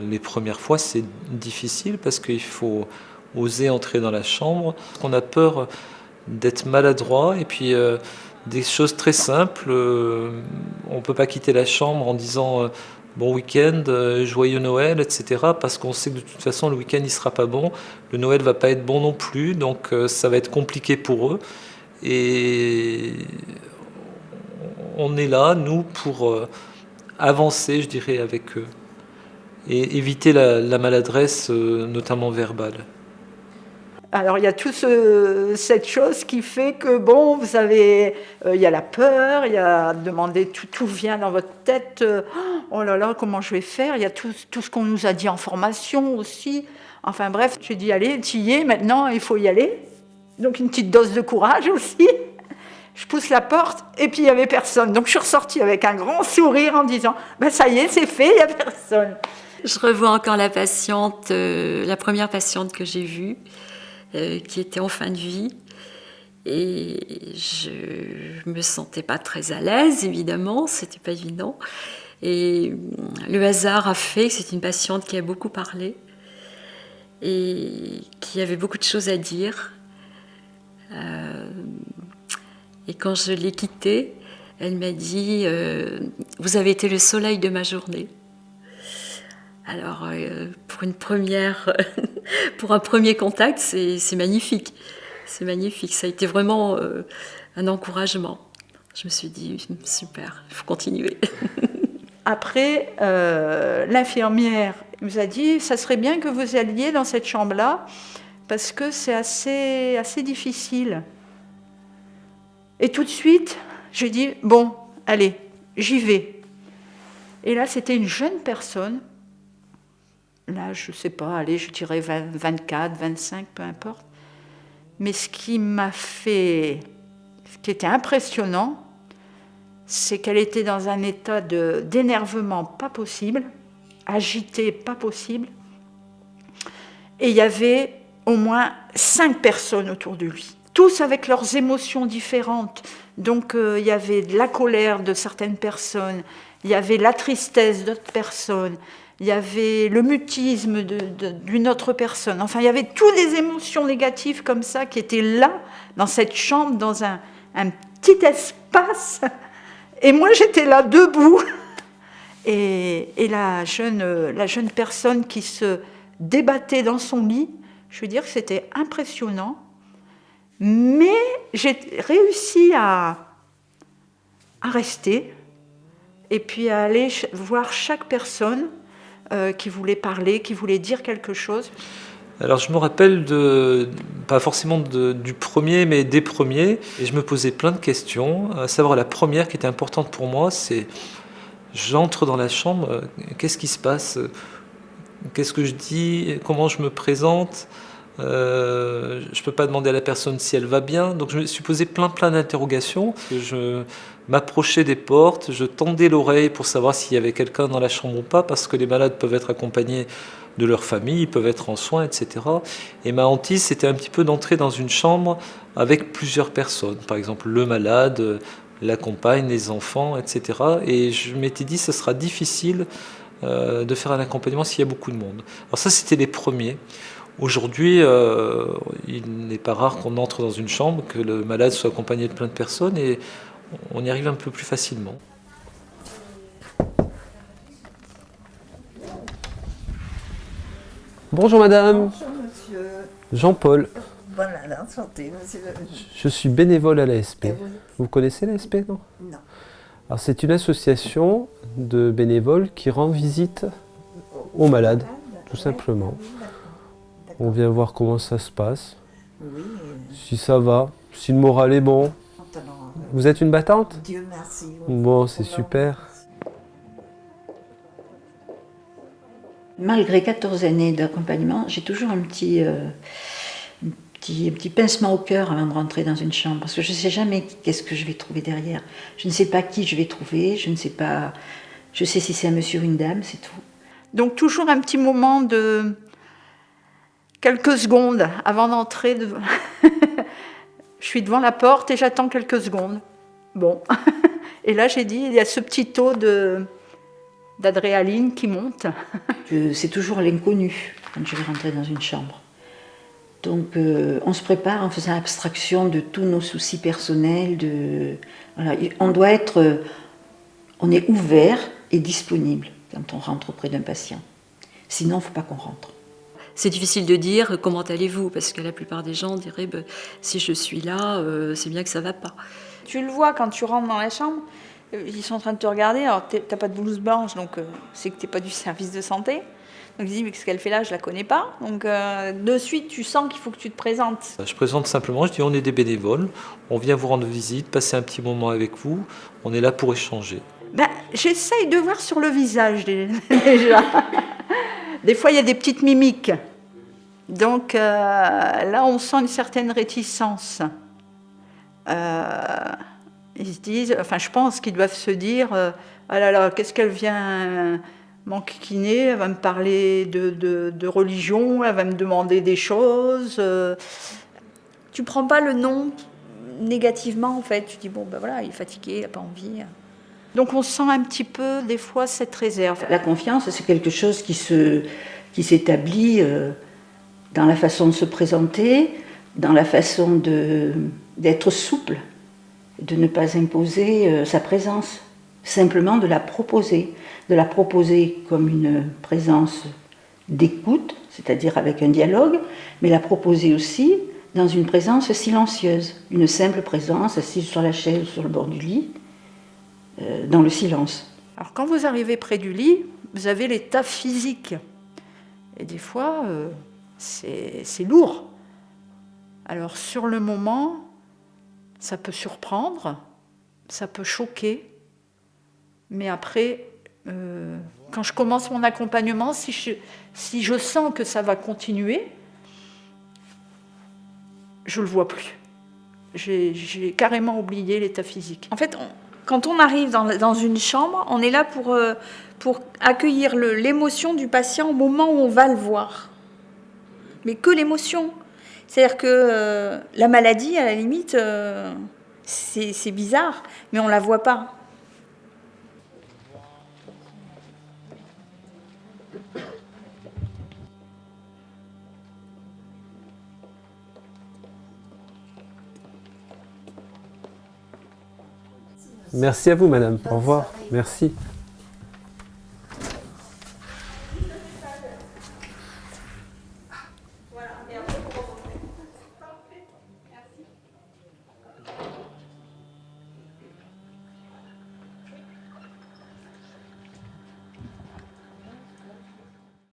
Les premières fois, c'est difficile parce qu'il faut oser entrer dans la chambre. On a peur d'être maladroit et puis des choses très simples. On ne peut pas quitter la chambre en disant bon week-end, joyeux Noël, etc. Parce qu'on sait que de toute façon le week-end il sera pas bon, le Noël va pas être bon non plus, donc ça va être compliqué pour eux. Et on est là, nous, pour avancer, je dirais, avec eux et éviter la maladresse, notamment verbale. Alors il y a cette chose qui fait que bon, vous avez, il y a la peur, il y a demander tout vient dans votre tête. Oh là là, comment je vais faire? Il y a tout ce qu'on nous a dit en formation aussi. Enfin bref, j'ai dit allez, tu y es maintenant, il faut y aller. Donc une petite dose de courage aussi. Je pousse la porte et puis il y avait personne. Donc je suis ressortie avec un grand sourire en disant ben ça y est, c'est fait, il y a personne. Je revois encore la patiente, la première patiente que j'ai vue. Qui était en fin de vie et je me sentais pas très à l'aise, évidemment, c'était pas évident, et le hasard a fait que c'est une patiente qui a beaucoup parlé et qui avait beaucoup de choses à dire, et quand je l'ai quittée, elle m'a dit vous avez été le soleil de ma journée. Alors, pour un premier contact, c'est magnifique. C'est magnifique. Ça a été vraiment un encouragement. Je me suis dit, super, il faut continuer. Après, l'infirmière nous a dit, ça serait bien que vous alliez dans cette chambre-là, parce que c'est assez difficile. Et tout de suite, j'ai dit, bon, allez, j'y vais. Et là, c'était une jeune personne. Là, je ne sais pas, allez, je dirais 24, 25, peu importe. Mais ce qui était impressionnant, c'est qu'elle était dans un état d'énervement pas possible, agitée pas possible. Et il y avait au moins 5 personnes autour de lui, tous avec leurs émotions différentes. Donc il y avait de la colère de certaines personnes, il y avait la tristesse d'autres personnes, il y avait le mutisme d'une autre personne. Enfin, il y avait toutes les émotions négatives comme ça qui étaient là, dans cette chambre, dans un petit espace. Et moi, j'étais là, debout. Et la jeune personne qui se débattait dans son lit, je veux dire que c'était impressionnant. Mais j'ai réussi à rester et puis à aller voir chaque personne qui voulait parler, qui voulait dire quelque chose. Alors je me rappelle pas forcément du premier, mais des premiers, et je me posais plein de questions, à savoir la première qui était importante pour moi, c'est j'entre dans la chambre, qu'est-ce qui se passe? Qu'est-ce que je dis? Comment je me présente? Je ne peux pas demander à la personne si elle va bien. Donc je me suis posé plein d'interrogations. Je m'approchais des portes, je tendais l'oreille pour savoir s'il y avait quelqu'un dans la chambre ou pas, parce que les malades peuvent être accompagnés de leur famille, ils peuvent être en soins, etc. Et ma hantise, c'était un petit peu d'entrer dans une chambre avec plusieurs personnes. Par exemple, le malade, la compagne, les enfants, etc. Et je m'étais dit, ce sera difficile de faire un accompagnement s'il y a beaucoup de monde. Alors ça, c'était les premiers. Aujourd'hui, il n'est pas rare qu'on entre dans une chambre, que le malade soit accompagné de plein de personnes et on y arrive un peu plus facilement. Bonjour madame. Bonjour monsieur. Jean-Paul. Voilà, enchanté monsieur. Je suis bénévole à l'ASP. Et oui. Vous connaissez l'ASP, non? Non. Alors c'est une association de bénévoles qui rend visite aux malades, tout simplement. On vient voir comment ça se passe, Oui. si ça va, si le moral est bon. Vous êtes une battante? Dieu merci. Bon, c'est super. Malgré 14 années d'accompagnement, j'ai toujours un petit pincement au cœur avant de rentrer dans une chambre, parce que je ne sais jamais qu'est-ce que je vais trouver derrière. Je ne sais pas qui je vais trouver, je ne sais pas... Je sais si c'est un monsieur ou une dame, c'est tout. Donc toujours un petit moment de quelques secondes avant d'entrer. Je suis devant la porte et j'attends quelques secondes. Bon. Et là, j'ai dit, il y a ce petit taux d'adrénaline qui monte. C'est toujours l'inconnu quand je vais rentrer dans une chambre. Donc on se prépare en faisant abstraction de tous nos soucis personnels. Voilà, on est ouvert et disponible quand on rentre auprès d'un patient. Sinon, il ne faut pas qu'on rentre. C'est difficile de dire comment allez-vous, parce que la plupart des gens diraient si je suis là, c'est bien que ça ne va pas. Tu le vois quand tu rentres dans la chambre, ils sont en train de te regarder, alors t'as pas de blouse blanche, donc c'est que t'es pas du service de santé. Donc ils disent mais qu'est-ce qu'elle fait là, je la connais pas. Donc de suite tu sens qu'il faut que tu te présentes. Je présente simplement, je dis on est des bénévoles, on vient vous rendre visite, passer un petit moment avec vous, on est là pour échanger. J'essaye de voir sur le visage déjà. Des fois il y a des petites mimiques. Donc là on sent une certaine réticence. Ils se disent, enfin je pense qu'ils doivent se dire ah là là, qu'est-ce qu'elle vient m'enquiquiner, elle va me parler de religion, elle va me demander des choses. Tu prends pas le nom négativement en fait, tu dis bon ben voilà, il est fatigué, il n'a pas envie. Donc on sent un petit peu des fois cette réserve. La confiance, c'est quelque chose qui s'établit dans la façon de se présenter, dans la façon d'être souple, de ne pas imposer sa présence, simplement de la proposer comme une présence d'écoute, c'est-à-dire avec un dialogue, mais la proposer aussi dans une présence silencieuse, une simple présence assise sur la chaise ou sur le bord du lit, dans le silence. Alors quand vous arrivez près du lit, vous avez l'état physique. Et des fois, c'est lourd. Alors sur le moment, ça peut surprendre, ça peut choquer. Mais après, quand je commence mon accompagnement, si je sens que ça va continuer, je ne le vois plus. J'ai carrément oublié l'état physique. En fait, quand on arrive dans une chambre, on est là pour accueillir l'émotion du patient au moment où on va le voir. Mais que l'émotion. C'est-à-dire que la maladie, à la limite, c'est bizarre, mais on ne la voit pas. Merci à vous, madame. Au revoir. Merci.